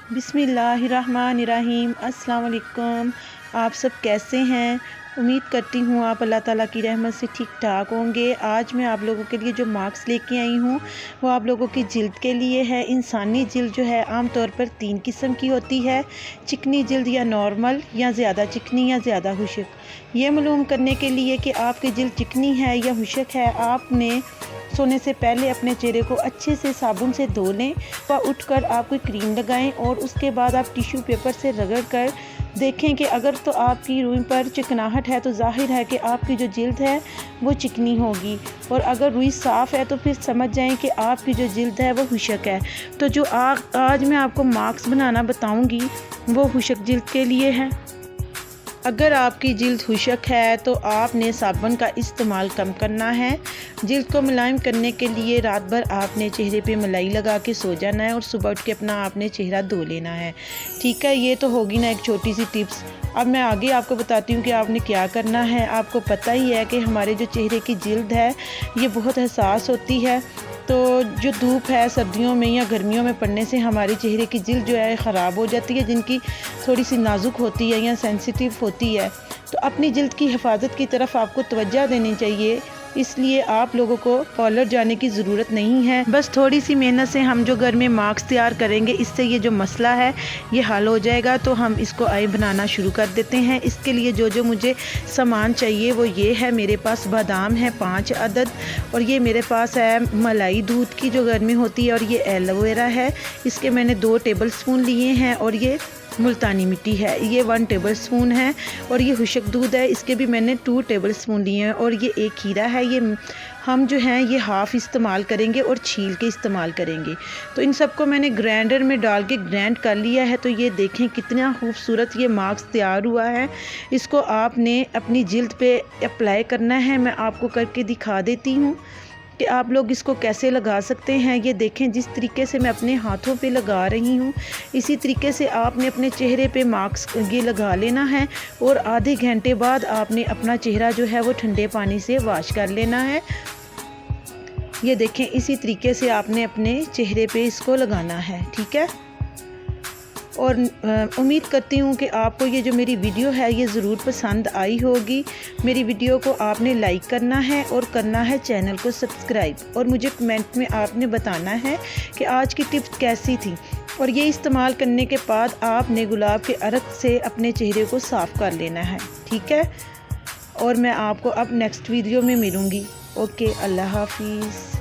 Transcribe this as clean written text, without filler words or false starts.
बिस्मिल्लाहिर्रहमानिर्रहीम। अस्सलाम वालेकुम। आप सब कैसे हैं? उम्मीद करती हूँ आप अल्लाह ताला की रहमत से ठीक ठाक होंगे। आज मैं आप लोगों के लिए जो मास्क लेके आई हूँ वो आप लोगों की जिल्द के लिए है। इंसानी जिल्द जो है आम तौर पर 3 किस्म की होती है, चिकनी जिल्द या नॉर्मल या ज़्यादा चिकनी या ज़्यादा खुश्क। ये मालूम करने के लिए कि आपकी जिल्द चिकनी है या खुश्क है, आपने सोने से पहले अपने चेहरे को अच्छे से साबुन से धो लें व उठकर आप कोई क्रीम लगाएं और उसके बाद आप टिश्यू पेपर से रगड़ कर देखें कि अगर तो आपकी रुई पर चिकनाहट है तो जाहिर है कि आपकी जो जिल्द है वो चिकनी होगी, और अगर रुई साफ़ है तो फिर समझ जाएं कि आपकी जो जिल्द है वो खुश्क है। तो जो आज मैं आपको मास्क बनाना बताऊंगी वो खुश्क जिल्द के लिए है। अगर आपकी जिल्द खुश्क है तो आपने साबुन का इस्तेमाल कम करना है। जिल्द को मुलायम करने के लिए रात भर आपने चेहरे पे मलाई लगा के सो जाना है और सुबह उठ के अपना आपने चेहरा धो लेना है। ठीक है, ये तो होगी ना एक छोटी सी टिप्स। अब मैं आगे आपको बताती हूँ कि आपने क्या करना है। आपको पता ही है कि हमारे जो चेहरे की जिल्द है ये बहुत हसास होती है, तो जो धूप है सर्दियों में या गर्मियों में पड़ने से हमारे चेहरे की जिल्द जो है ख़राब हो जाती है, जिनकी थोड़ी सी नाजुक होती है या सेंसिटिव होती है। तो अपनी जिल्द की हिफाजत की तरफ आपको तवज्जो देनी चाहिए, इसलिए आप लोगों को पार्लर जाने की ज़रूरत नहीं है। बस थोड़ी सी मेहनत से हम जो घर में मास्क तैयार करेंगे इससे ये जो मसला है ये हल हो जाएगा। तो हम इसको आए बनाना शुरू कर देते हैं। इसके लिए जो जो मुझे सामान चाहिए वो ये है। मेरे पास बादाम है 5 अदद, और ये मेरे पास है मलाई दूध की जो घर में होती है, और ये एलोवेरा है, इसके मैंने 2 टेबल स्पून लिए हैं, और ये मुल्तानी मिट्टी है, ये 1 टेबल स्पून है, और ये खुश्क दूध है, इसके भी मैंने 2 टेबल स्पून लिए हैं, और ये एक खीरा है। ये हम जो हैं ये हाफ़ इस्तेमाल करेंगे और छील के इस्तेमाल करेंगे। तो इन सबको मैंने ग्राइंडर में डाल के ग्राइंड कर लिया है। तो ये देखें कितना खूबसूरत ये मास्क तैयार हुआ है। इसको आपने अपनी जिल्द पे अप्लाई करना है। मैं आपको करके दिखा देती हूँ कि आप लोग इसको कैसे लगा सकते हैं। ये देखें जिस तरीके से मैं अपने हाथों पे लगा रही हूँ, इसी तरीके से आपने अपने चेहरे पे मास्क ये लगा लेना है, और आधे घंटे बाद आपने अपना चेहरा जो है वो ठंडे पानी से वॉश कर लेना है। ये देखें इसी तरीके से आपने अपने चेहरे पे इसको लगाना है। ठीक है, और उम्मीद करती हूँ कि आपको ये जो मेरी वीडियो है ये ज़रूर पसंद आई होगी। मेरी वीडियो को आपने लाइक करना है और करना है चैनल को सब्सक्राइब, और मुझे कमेंट में आपने बताना है कि आज की टिप्स कैसी थी। और ये इस्तेमाल करने के बाद आपने गुलाब के अर्क से अपने चेहरे को साफ़ कर लेना है। ठीक है, और मैं आपको अब नेक्स्ट वीडियो में मिलूँगी। ओके, अल्लाह हाफिज़।